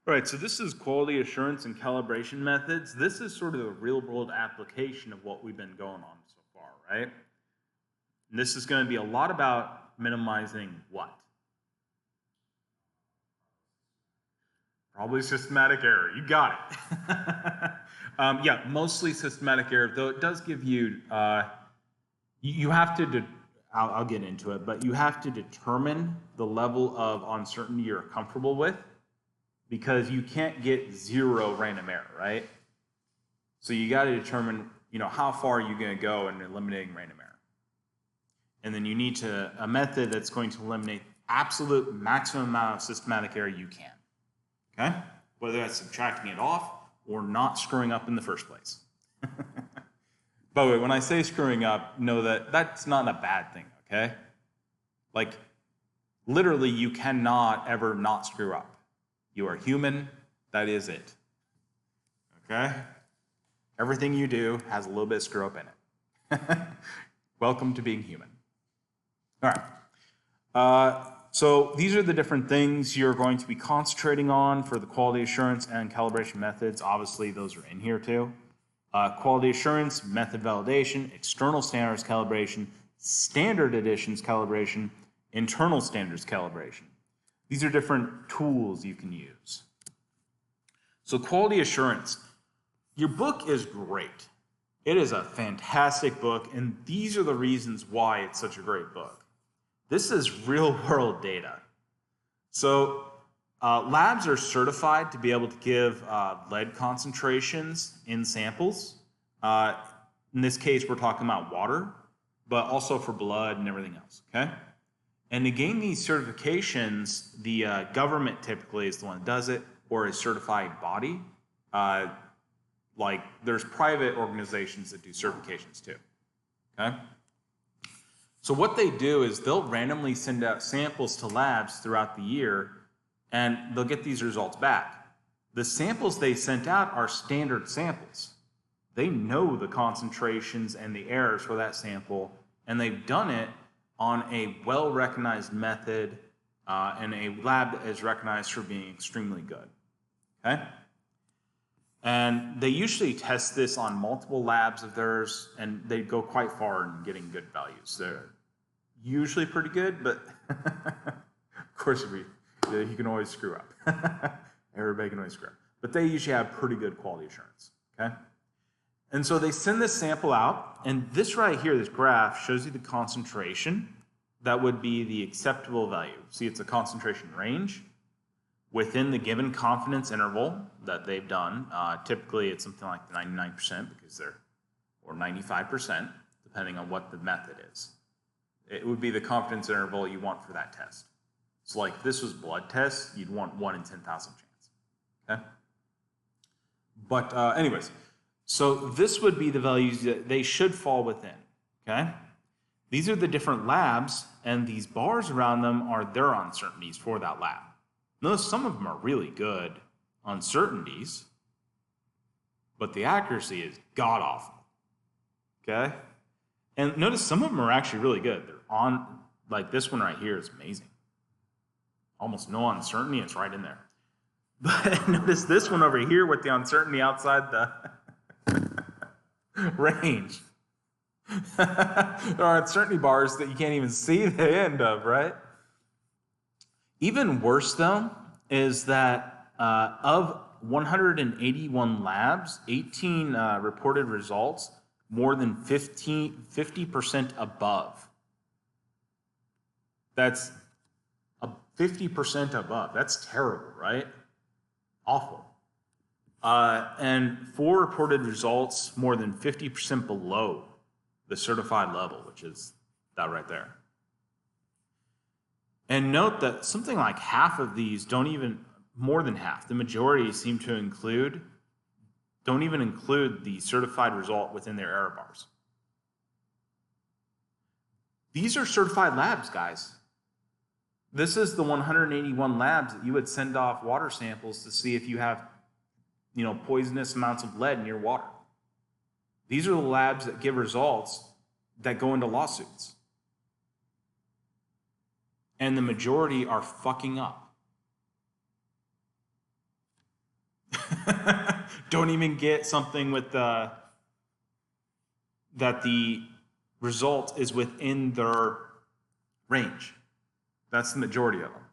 All right, so this is quality assurance and calibration methods. This is sort of the real world application of what we've been going on so far, right? And this is going to be a lot about minimizing what? Probably systematic error. You got it. Yeah, mostly systematic error, though it does give you, you have to, I'll get into it, but you have to determine the level of uncertainty you're comfortable with, because you can't get zero random error, right? So you got to determine, how far are you going to go in eliminating random error. And then you need a method that's going to eliminate absolute maximum amount of systematic error you can. Okay? Whether that's subtracting it off or not screwing up in the first place. By the way, when I say screwing up, know that that's not a bad thing, okay? Like, literally, you cannot ever not screw up. You are human, that is it. Okay? Everything you do has a little bit of screw up in it. Welcome to being human. All right. So these are the different things you're going to be concentrating on for the quality assurance and calibration methods. Obviously, those are in here too. Quality assurance, method validation, external standards calibration, standard editions calibration, internal standards calibration. These are different tools you can use. So quality assurance. Your book is great. It is a fantastic book, and these are the reasons why it's such a great book. This is real-world data. So labs are certified to be able to give lead concentrations in samples. In this case, we're talking about water, but also for blood and everything else, okay? And to gain these certifications, the government typically is the one that does it, or a certified body. Like there's private organizations that do certifications too, okay? So what they do is they'll randomly send out samples to labs throughout the year, and they'll get these results back. The samples they sent out are standard samples. They know the concentrations and the errors for that sample, and they've done it on a well-recognized method, and a lab that is recognized for being extremely good, okay? And they usually test this on multiple labs of theirs, and they go quite far in getting good values. They're usually pretty good, but of course you can always screw up. Everybody can always screw up. But they usually have pretty good quality assurance, okay? And so they send this sample out, and this right here, this graph, shows you the concentration that would be the acceptable value. See, it's a concentration range within the given confidence interval that they've done. Typically, it's something like 99% because or 95%, depending on what the method is. It would be the confidence interval you want for that test. So like if this was blood test, you'd want 1 in 10,000 chance, okay? But anyways, so this would be the values that they should fall within, okay? These are the different labs, and these bars around them are their uncertainties for that lab. Notice some of them are really good uncertainties, but the accuracy is god-awful, okay? And notice some of them are actually really good. They're on, like this one right here is amazing. Almost no uncertainty, it's right in there. But notice this one over here with the uncertainty outside the range. There are uncertainty bars that you can't even see the end of, right? Even worse, though, is that of 181 labs, 18 reported results, more than 50% above. That's 50% above. That's terrible, right? Awful. And 4 reported results more than 50% below the certified level, which is that right there. And note that something like half of these don't even, more than half, the majority seem to don't even include the certified result within their error bars. These are certified labs, guys. This is the 181 labs that you would send off water samples to see if you have, poisonous amounts of lead in your water. These are the labs that give results that go into lawsuits. And the majority are fucking up. Don't even get something with that the result is within their range. That's the majority of them.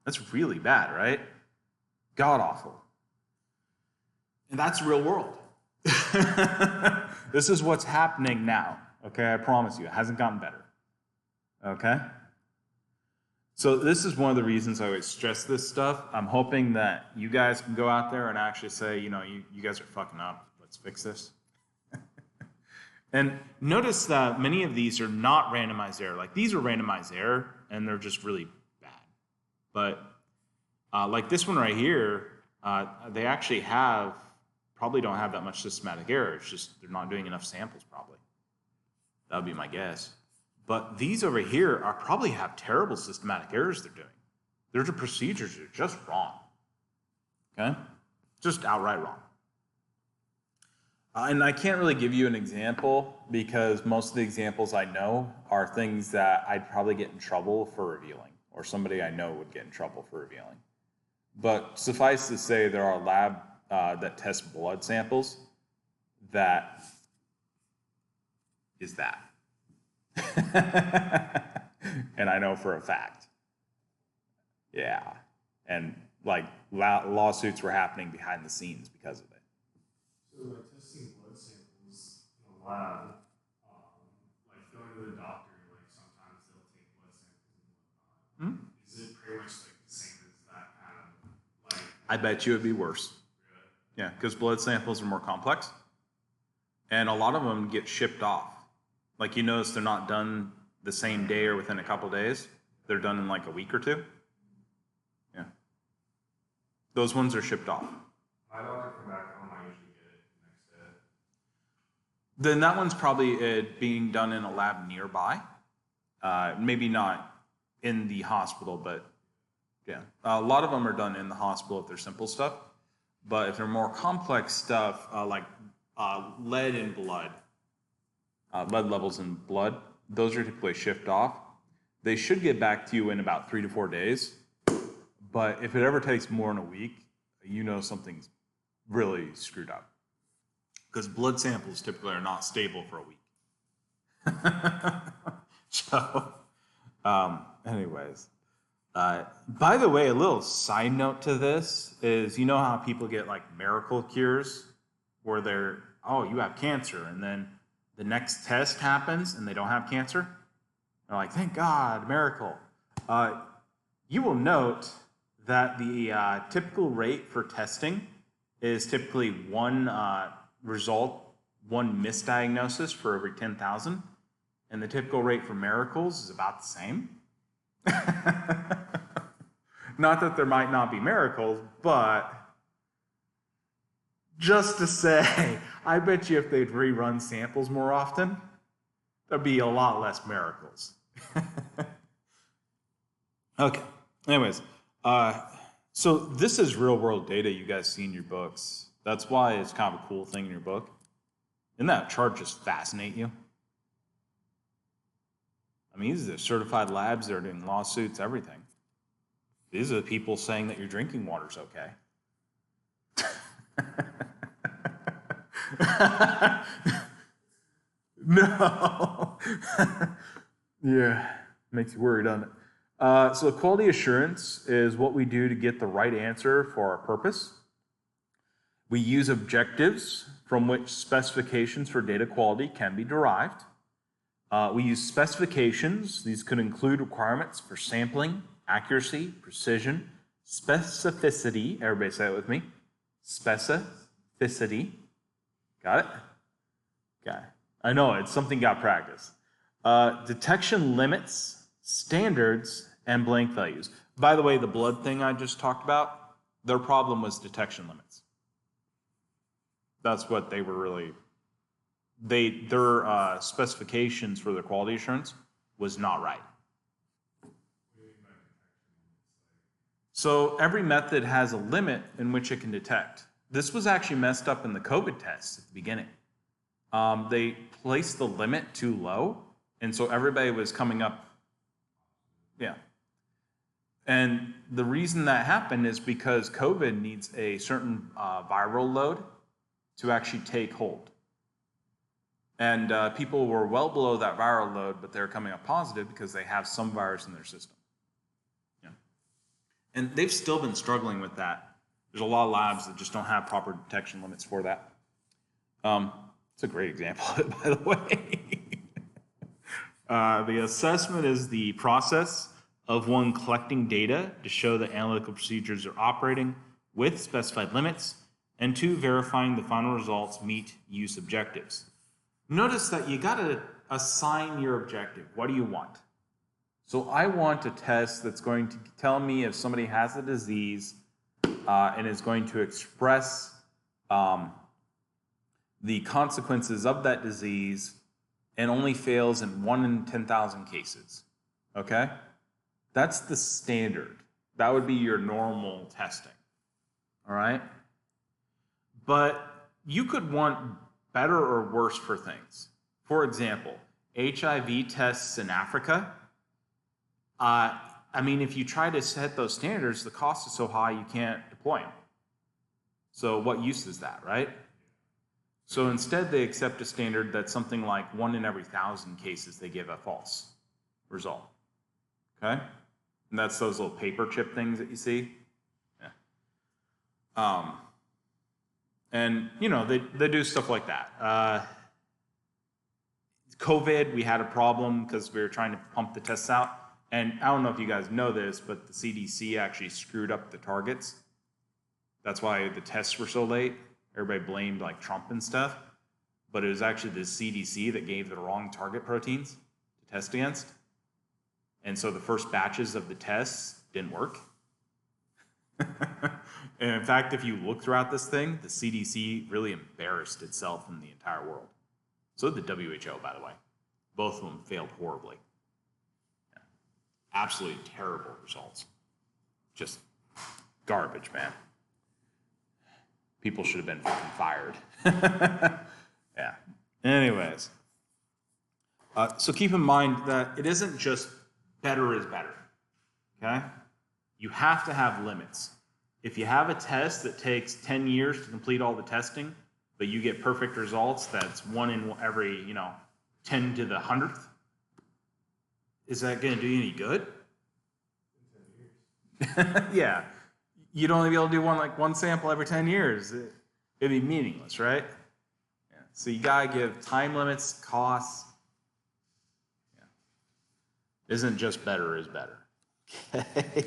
That's really bad, right? God awful. And that's real world. This is what's happening now. Okay, I promise you, it hasn't gotten better. Okay? So this is one of the reasons I always stress this stuff. I'm hoping that you guys can go out there and actually say, you know, you guys are fucking up. Let's fix this. And notice that many of these are not randomized error. Like these are randomized error, and they're just really bad. But like this one right here, they actually probably don't have that much systematic error. It's just they're not doing enough samples probably. That would be my guess. But these over here probably have terrible systematic errors they're doing. Their procedures are just wrong. Okay? Just outright wrong. And I can't really give you an example because most of the examples I know are things that I'd probably get in trouble for revealing, or somebody I know would get in trouble for revealing. But suffice to say, there are labs that test blood samples that is that. And I know for a fact. Yeah. And like lawsuits were happening behind the scenes because of it. So like testing blood samples in a lab, like going to the doctor, like sometimes they'll take blood samples and whatnot. Is it pretty much like the same as that kind of like? I bet you it'd be worse. Really? Yeah, because blood samples are more complex. And a lot of them get shipped off. Like you notice they're not done the same day or within a couple days. They're done in like a week or two. Yeah. Those ones are shipped off. My doctor come back home, I usually get it the next day. Then that one's probably being done in a lab nearby. Maybe not in the hospital, but yeah. A lot of them are done in the hospital if they're simple stuff. But if they're more complex stuff, like lead in blood, lead levels in blood, those are typically shipped off. They should get back to you in about 3 to 4 days. But if it ever takes more than a week, you know something's really screwed up. Because blood samples typically are not stable for a week. So, anyways. By the way, a little side note to this is, you know how people get like miracle cures where they're, oh, you have cancer, and then the next test happens and they don't have cancer? They're like, thank God, miracle. You will note that the typical rate for testing is typically one result, one misdiagnosis for every 10,000. And the typical rate for miracles is about the same. Not that there might not be miracles, but just to say, I bet you if they'd rerun samples more often, there'd be a lot less miracles. Okay, anyways, so this is real world data you guys see in your books. That's why it's kind of a cool thing in your book. Didn't that chart just fascinate you? I mean, these are certified labs, they're doing lawsuits, everything. These are the people saying that your drinking water's okay. No. Yeah, makes you worry, doesn't it? So quality assurance is what we do to get the right answer for our purpose. We use objectives from which specifications for data quality can be derived. We use specifications. These could include requirements for sampling, accuracy, precision, specificity. Everybody say it with me. Specificity. Got it? Okay. I know, it's something got practice. Detection limits, standards, and blank values. By the way, the blood thing I just talked about, their problem was detection limits. That's what they were really... Their specifications for their quality assurance was not right. So every method has a limit in which it can detect. This was actually messed up in the COVID tests at the beginning. They placed the limit too low, and so everybody was coming up. Yeah. And the reason that happened is because COVID needs a certain viral load to actually take hold. And people were well below that viral load, but they're coming up positive because they have some virus in their system. Yeah. And they've still been struggling with that. There's a lot of labs that just don't have proper detection limits for that. It's a great example, by the way. The assessment is the process of one collecting data to show that analytical procedures are operating with specified limits, and two, verifying the final results meet use objectives. Notice that you gotta assign your objective. What do you want? So I want a test that's going to tell me if somebody has a disease and is going to express the consequences of that disease and only fails in 1 in 10,000 cases, okay? That's the standard. That would be your normal testing, all right? But you could want better or worse for things. For example, HIV tests in Africa. I mean, if you try to set those standards, the cost is so high you can't deploy them. So what use is that, right? So instead they accept a standard that's something like 1 in every 1,000 cases they give a false result, okay? And that's those little paper chip things that you see. Yeah. And, you know, they do stuff like that. COVID, we had a problem because we were trying to pump the tests out. And I don't know if you guys know this, but the CDC actually screwed up the targets. That's why the tests were so late. Everybody blamed like Trump and stuff. But it was actually the CDC that gave the wrong target proteins to test against. And so the first batches of the tests didn't work. And in fact, if you look throughout this thing, the CDC really embarrassed itself in the entire world. So did the WHO, by the way. Both of them failed horribly. Yeah. Absolutely terrible results. Just garbage, man. People should have been fucking fired. Yeah. Anyways. So keep in mind that it isn't just better is better. Okay? You have to have limits. If you have a test that takes 10 years to complete all the testing, but you get perfect results, that's 1 in every, 10 to the 100th, is that going to do you any good? Yeah. You'd only be able to do one sample every 10 years. It'd be meaningless, right? Yeah. So you got to give time limits, costs. Yeah. Isn't just better is better. Okay.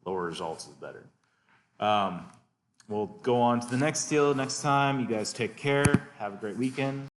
Lower results is better. We'll go on to the next deal next time. You guys take care. Have a great weekend.